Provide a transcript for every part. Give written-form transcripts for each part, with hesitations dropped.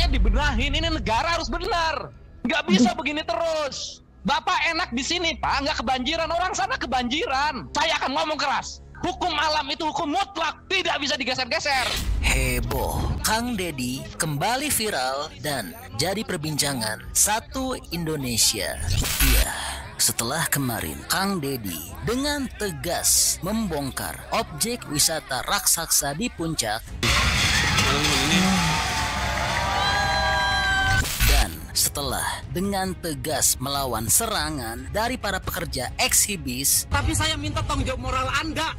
Makanya dibenahin, ini negara harus benar. Nggak bisa begini terus. Bapak enak di sini, Pak, nggak kebanjiran. Orang sana kebanjiran. Saya akan ngomong keras. Hukum alam itu hukum mutlak, tidak bisa digeser-geser. Heboh, Kang Deddy kembali viral dan jadi perbincangan satu Indonesia. Iya, setelah kemarin Kang Deddy dengan tegas membongkar objek wisata raksasa di puncak dan setelah dengan tegas melawan serangan dari para pekerja ekshibis. Tapi saya minta tanggung jawab moral Anda.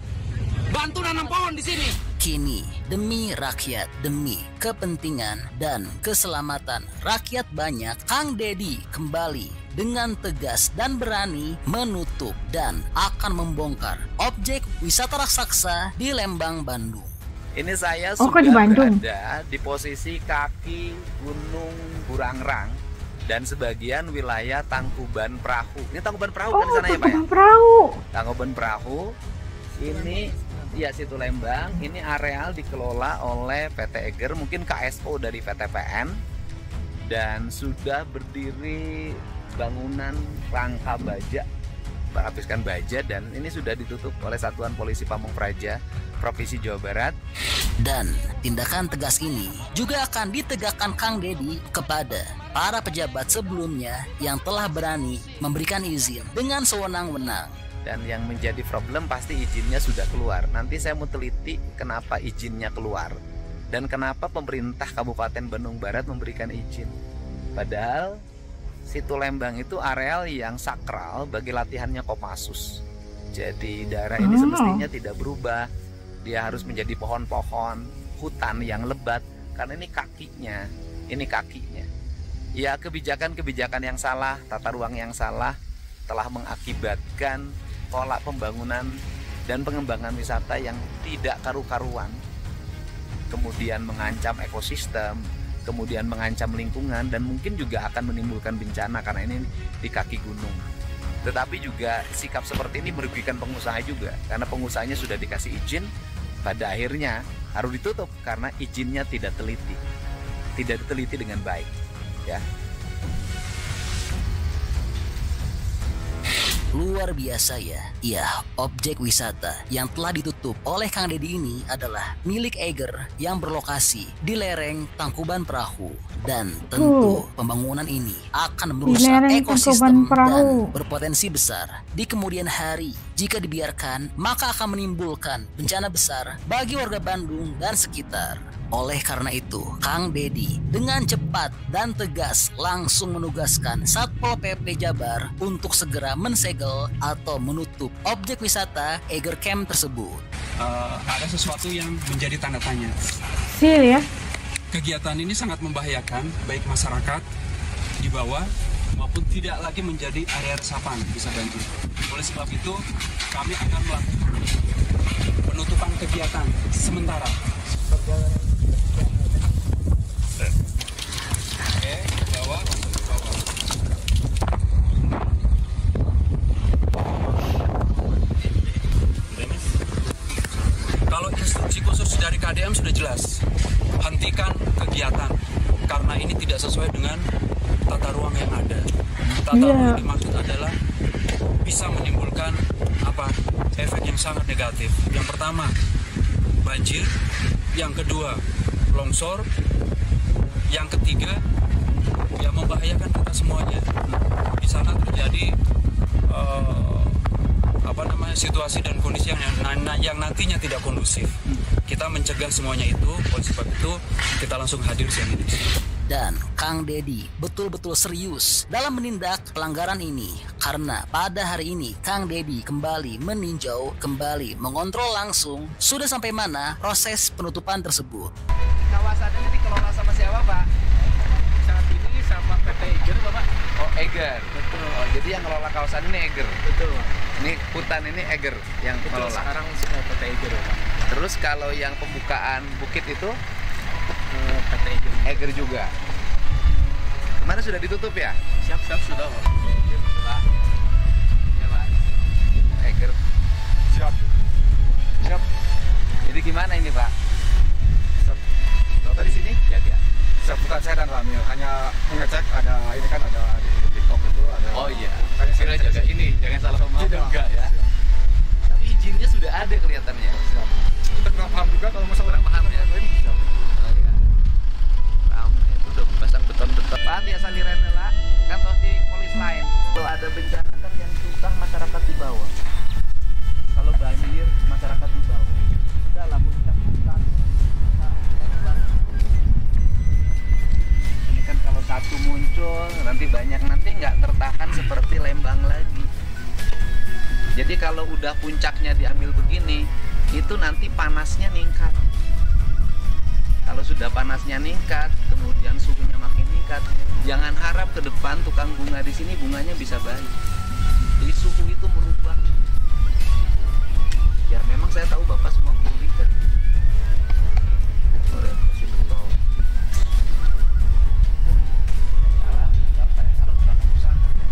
Bantu nanam pohon di sini. Kini demi rakyat, demi kepentingan dan keselamatan rakyat banyak, Kang Deddy kembali dengan tegas dan berani menutup dan akan membongkar objek wisata raksasa di Lembang, Bandung. Ini saya Oh, sudah kok di Bandung? berada di posisi kaki Gunung Burangrang dan sebagian wilayah Tangkuban Perahu. Ini Tangkuban Perahu kan di sana ya Pak ya? Tangkuban Perahu. Tangkuban Perahu ini ya situ Lembang. Ini areal dikelola oleh PT Eger, mungkin KSO dari PTPN, dan sudah berdiri bangunan rangka baja, berlapiskan baja, dan ini sudah ditutup oleh Satuan Polisi Pamung Praja Provinsi Jawa Barat. Dan tindakan tegas ini juga akan ditegakkan Kang Deddy kepada para pejabat sebelumnya yang telah berani memberikan izin dengan sewenang-wenang. Dan yang menjadi problem pasti izinnya sudah keluar. Nanti saya mau teliti kenapa izinnya keluar dan kenapa pemerintah Kabupaten Bandung Barat memberikan izin. Padahal situ Lembang itu areal yang sakral bagi latihannya Kopassus. Jadi daerah ini semestinya tidak berubah. Dia harus menjadi pohon-pohon, hutan yang lebat, karena ini kakinya. Ya, kebijakan-kebijakan yang salah, tata ruang yang salah telah mengakibatkan pola pembangunan dan pengembangan wisata yang tidak karu-karuan, kemudian mengancam ekosistem, kemudian mengancam lingkungan, dan mungkin juga akan menimbulkan bencana karena ini di kaki gunung. Tetapi juga sikap seperti ini merugikan pengusaha juga, karena pengusahanya sudah dikasih izin, pada akhirnya harus ditutup karena izinnya tidak diteliti dengan baik, ya. Luar biasa ya. Ya, objek wisata yang telah ditutup oleh Kang Deddy ini adalah milik Eger yang berlokasi di lereng Tangkuban Perahu. Dan tentu pembangunan ini akan merusak ekosistem dan berpotensi besar di kemudian hari. Jika dibiarkan, maka akan menimbulkan bencana besar bagi warga Bandung dan sekitar. Oleh karena itu, Kang Deddy dengan cepat dan tegas langsung menugaskan Satpol PP Jabar untuk segera mensegel atau menutup objek wisata Eger Camp tersebut. Ada sesuatu yang menjadi tanda tanya. Sil ya. Kegiatan ini sangat membahayakan baik masyarakat di bawah maupun tidak lagi menjadi area resapan bisa banjir. Oleh sebab itu, kami akan melakukan penutupan kegiatan sementara. Kalau instruksi khusus dari KDM sudah jelas, hentikan kegiatan karena ini tidak sesuai dengan tata ruang yang ada. Tata ruang yang dimaksud adalah bisa menimbulkan efek yang sangat negatif. Yang pertama, banjir. Yang kedua, longsor. Yang ketiga, ya membahayakan kita semuanya. Di sana terjadi situasi dan kondisi yang nantinya tidak kondusif. Kita mencegah semuanya itu. Oleh sebab itu kita langsung hadir di sini. Dan Kang Deddy betul-betul serius dalam menindak pelanggaran ini karena pada hari ini Kang Deddy kembali meninjau, kembali mengontrol langsung sudah sampai mana proses penutupan tersebut. Kawasan ini dikelola sama siapa, Pak? Saat ini sama PT Eger, Pak. Oh, Eger. Betul. Oh, jadi yang ngelola kawasan ini Eger. Betul. Ini hutan ini Eger yang Betul, ngelola. sekarang semua PT Eger, Pak. Terus kalau yang pembukaan bukit itu PT Eger. Eger juga. Kemarin sudah ditutup ya? Siap sudah, Pak. Pak. Ya, Pak. Eger. Siap. Jadi gimana ini, Pak? Bapak di sini? Ya. bukan saya dan Ramil, hanya mengecek ada ini kan ada di TikTok itu ada. Oh iya, kira jaga ini, jangan salah paham juga ya. Tapi izinnya sudah ada kelihatannya. Kita kurang paham juga kalau masalah Kurang paham ya. Oh, iya. Ramil itu udah pasang beton-beton. Pak ya salirannya lah, kan terus di polis lain. Kalau ada bencana kan yang susah masyarakat di bawah. Kalau banjir masyarakat di bawah. Udah lah, kita hutan. Ini kan kalau satu muncul nanti banyak, nanti nggak tertahan seperti Lembang lagi. Jadi kalau udah puncaknya diambil begini, itu nanti panasnya meningkat. Kalau sudah panasnya meningkat, kemudian suhunya makin meningkat, jangan harap ke depan tukang bunga di sini bunganya bisa baik. Jadi suhu itu merubah. Ya memang saya tahu Bapak semua pulih dari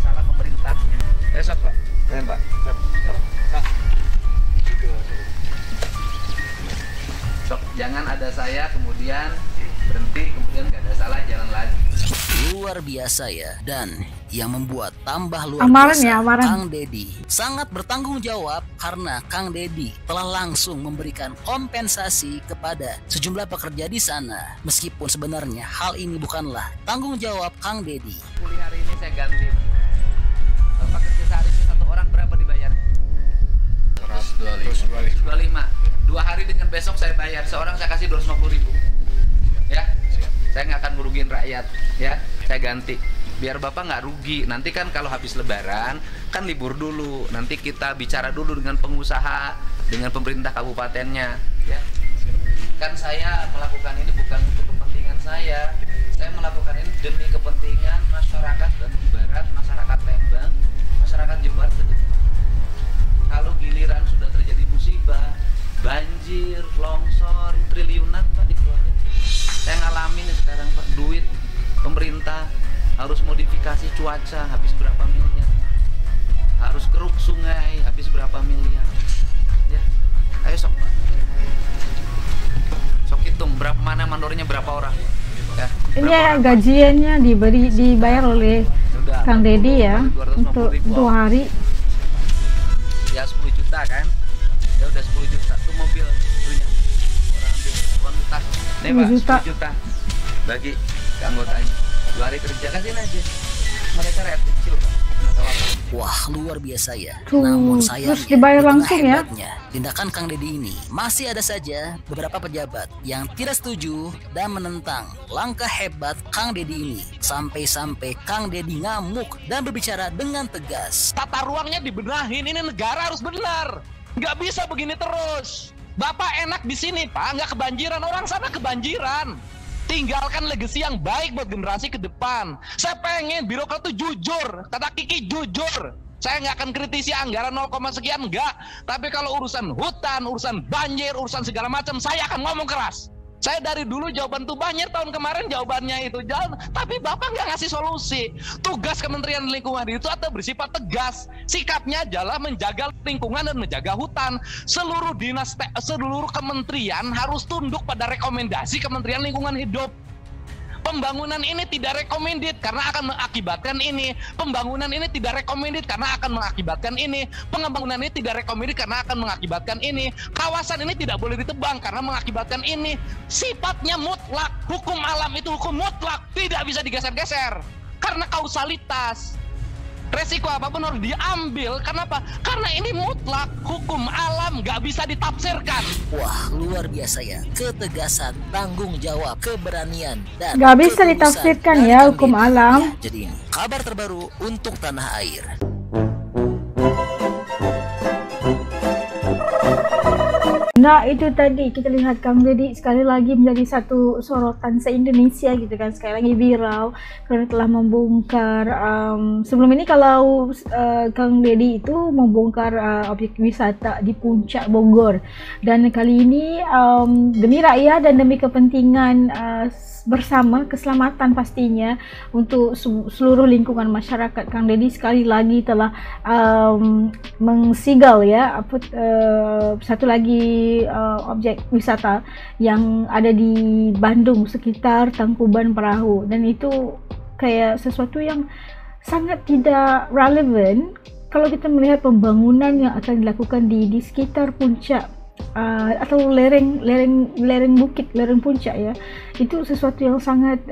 salah pemerintahnya. Besok Pak. Pak. Sok, jangan ada saya kemudian berhenti kemudian nggak ada salah jalan lagi. Luar biasa ya. Dan yang membuat tambah luar Amaran biasa, ya, amaran. Kang Deddy sangat bertanggung jawab karena Kang Deddy telah langsung memberikan kompensasi kepada sejumlah pekerja di sana. Meskipun sebenarnya hal ini bukanlah tanggung jawab Kang Deddy. Kuli hari ini saya ganti. Bapak kerja sehari ini satu orang berapa dibayarnya? 125. 2 hari dengan besok saya bayar, seorang saya kasih 250.000. Ya, saya nggak akan merugiin rakyat, ya, saya ganti. Biar Bapak nggak rugi. Nanti kan kalau habis Lebaran kan libur dulu. Nanti kita bicara dulu dengan pengusaha, dengan pemerintah kabupatennya, ya. Kan saya melakukan ini bukan untuk kepentingan saya. Saya melakukan ini demi kepentingan masyarakat Bandung Barat, masyarakat Lembang, masyarakat Jember. Kalau giliran sudah terjadi musibah, banjir, longsor, triliunan Pak dikeluarin. Saya ngalamin sekarang Pak, duit pemerintah harus modifikasi cuaca habis berapa miliar, harus keruk sungai habis berapa miliar, ya. Ayo sok Pak, sok hitung berapa, mana mandornya berapa orang, ya. Ini ya, gajiannya dibayar oleh Sudah, Kang Deddy ya 250.000 untuk 2 hari. Ya 10 juta kan, ya udah 10 juta tuh mobil punya orang ambil uang tas nih 10 Pak, juta. 10 juta bagi ke anggotanya 2 hari kerja, kasihin aja mereka rakyat kecil Pak, nggak tahu apa. Wah, luar biasa ya. Tuh, Namun terus sayangnya dibayar di tengah langsung ya. hebatnya tindakan Kang Deddy ini, masih ada saja beberapa pejabat yang tidak setuju dan menentang langkah hebat Kang Deddy ini. Sampai-sampai Kang Deddy ngamuk dan berbicara dengan tegas. Tata ruangnya dibenahin, ini negara harus benar. Nggak bisa begini terus. Bapak enak di sini Pak, nggak kebanjiran, orang sana kebanjiran. Tinggalkan legasi yang baik buat generasi ke depan. Saya pengen birokrat itu jujur, kata Kiki jujur. Saya nggak akan kritisi anggaran 0, sekian, enggak. Tapi kalau urusan hutan, urusan banjir, urusan segala macam, saya akan ngomong keras. Saya dari dulu jawaban tuh banjir, tahun kemarin jawabannya itu jalan, tapi Bapak nggak ngasih solusi. Tugas Kementerian Lingkungan itu atau bersifat tegas, sikapnya adalah menjaga lingkungan dan menjaga hutan. Seluruh dinas, seluruh kementerian harus tunduk pada rekomendasi Kementerian Lingkungan Hidup. Pembangunan ini tidak recommended karena akan mengakibatkan ini. Pembangunan ini tidak recommended karena akan mengakibatkan ini. Pembangunan ini tidak recommended karena akan mengakibatkan ini. Kawasan ini tidak boleh ditebang karena mengakibatkan ini. Sifatnya mutlak. Hukum alam itu hukum mutlak, tidak bisa digeser-geser. Karena kausalitas. Resiko apapun harus diambil. Kenapa? Karena ini mutlak. Hukum alam nggak bisa ditafsirkan. Wah, luar biasa ya. Ketegasan, tanggung jawab, keberanian, dan Nggak bisa ketulusan ditafsirkan dari ya Kang hukum Deddy. alam. Ya, jadi ini kabar terbaru untuk tanah air. Nah, itu tadi kita lihat Kang Deddy sekali lagi menjadi satu sorotan se-Indonesia gitu kan, sekali lagi viral karena telah membongkar sebelum ini kalau Kang Deddy itu membongkar objek wisata di Puncak Bogor, dan kali ini demi rakyat dan demi kepentingan bersama keselamatan pastinya untuk seluruh lingkungan masyarakat, Kang Deddy sekali lagi telah mengsigal ya satu lagi dari objek wisata yang ada di Bandung sekitar Tangkuban Perahu, dan itu kayak sesuatu yang sangat tidak relevan kalau kita melihat pembangunan yang akan dilakukan di sekitar puncak atau lereng bukit, lereng puncak ya. Itu sesuatu yang sangat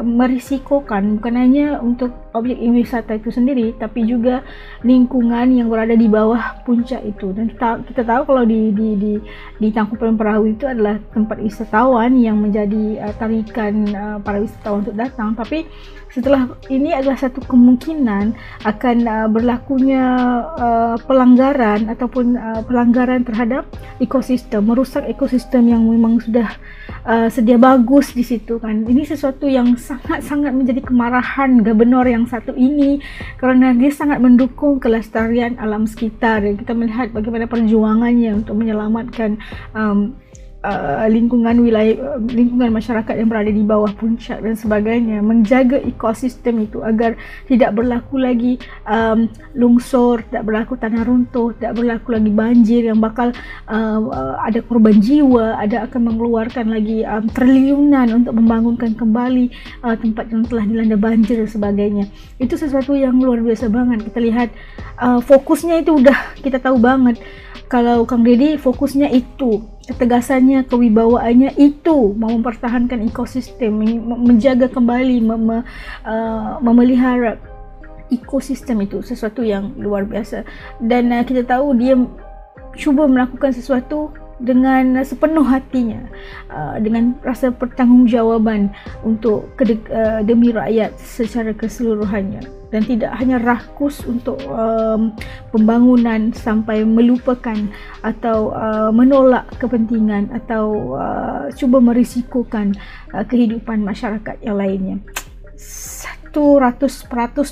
merisikokan, bukan hanya untuk objek wisata itu sendiri, tapi juga lingkungan yang berada di bawah puncak itu. Dan kita tahu kalau di Tangkuban Perahu itu adalah tempat wisatawan yang menjadi tarikan para wisatawan untuk datang, tapi setelah ini adalah satu kemungkinan akan berlakunya pelanggaran ataupun pelanggaran terhadap ekosistem, merusak ekosistem yang memang sudah sedia bagus di situ kan. Ini sesuatu yang sangat-sangat menjadi kemarahan gubernur yang satu ini, karena dia sangat mendukung kelestarian alam sekitar. Kita melihat bagaimana perjuangannya untuk menyelamatkan lingkungan wilayah, lingkungan masyarakat yang berada di bawah puncak dan sebagainya, menjaga ekosistem itu agar tidak berlaku lagi longsor, tidak berlaku tanah runtuh, tidak berlaku lagi banjir yang bakal ada korban jiwa, ada akan mengeluarkan lagi triliunan untuk membangunkan kembali tempat yang telah dilanda banjir dan sebagainya. Itu sesuatu yang luar biasa banget. Kita lihat fokusnya itu udah kita tahu banget. Kalau Kang Deddy fokusnya itu, ketegasannya, kewibawaannya itu mau mempertahankan ekosistem, menjaga kembali, memelihara ekosistem, itu sesuatu yang luar biasa. Dan kita tahu dia cuba melakukan sesuatu dengan sepenuh hatinya, dengan rasa pertanggungjawaban untuk demi rakyat secara keseluruhannya, dan tidak hanya rakus untuk pembangunan sampai melupakan atau menolak kepentingan atau cuba merisikokan kehidupan masyarakat yang lainnya. 100%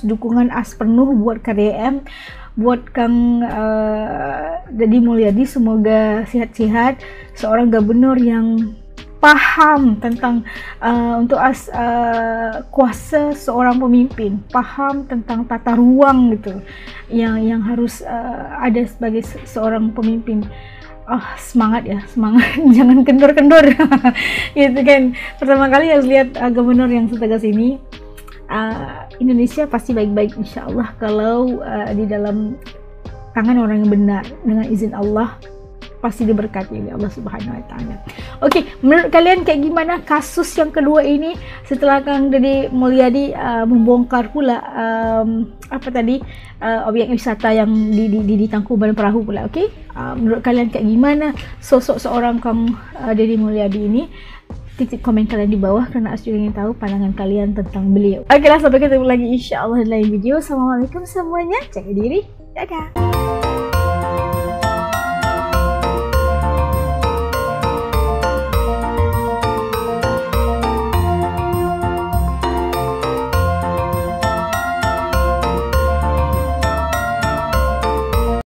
dukungan penuh buat KDM, buat Kang Deddy Mulyadi. Semoga sehat-sehat, seorang gubernur yang paham tentang untuk kuasa seorang pemimpin, paham tentang tata ruang gitu yang harus ada sebagai seorang pemimpin. Semangat ya, semangat. Jangan kendor-kendor. Gitu kan. Pertama kali harus lihat gubernur yang setegas ini. Indonesia pasti baik-baik insya-Allah kalau di dalam tangan orang yang benar, dengan izin Allah pasti diberkati oleh Allah Subhanahu wa taala. Oke, menurut kalian kayak gimana kasus yang kedua ini setelah Kang Deddy Mulyadi membongkar pula objek wisata yang di Tangkuban Perahu pula. Oke, menurut kalian kayak gimana sosok seorang Kang Deddy Mulyadi ini? Titik komen kalian di bawah, karena As juga ingin tahu pandangan kalian tentang beliau. Oke lah, sampai ketemu lagi insya Allah di lain video. Assalamualaikum semuanya, jaga diri, dadah.